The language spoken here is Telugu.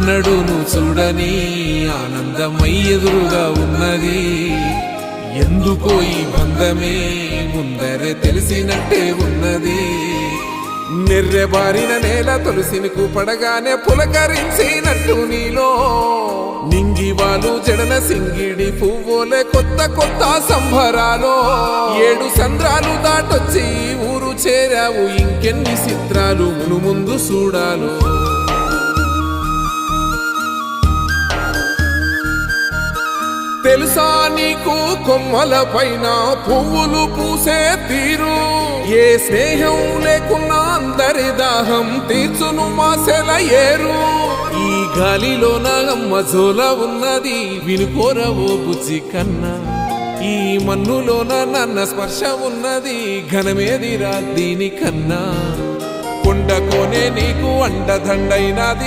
ఎన్నడూను చూడని ఆనందమై ఎదురుగా ఉన్నది. ఎందుకో ఈ బంధమే ముందరే తెలిసినట్టే ఉన్నది. నెర్రెబారిన నేల తులసిని పడగానే పులకరించినట్టు నీలో నింగివాలు జడన సింగిడి పువ్వులే కొత్త కొత్త సంబరాలో. 7 సంద్రాలు దాటొచ్చి ఊరు చేరావు, ఇంకెన్ని చిత్రాలు మును ముందు చూడాలో. తెలుసా నీకు కొమ్మల పైన పువ్వులు పూసే తీరు? ఏ స్నేహం లేకున్నా అందరి దాహం తీర్చును మాసెల ఏరు. ఈ గాలిలోన అమ్మ జోల ఉన్నది, వినుకోరవో బుజ్జి కన్నా. ఈ మన్నులోన నన్న స్పర్శ ఉన్నది, ఘనమేదిరా దీనికన్నా. కొండకోనే నీకు అండదండైనది.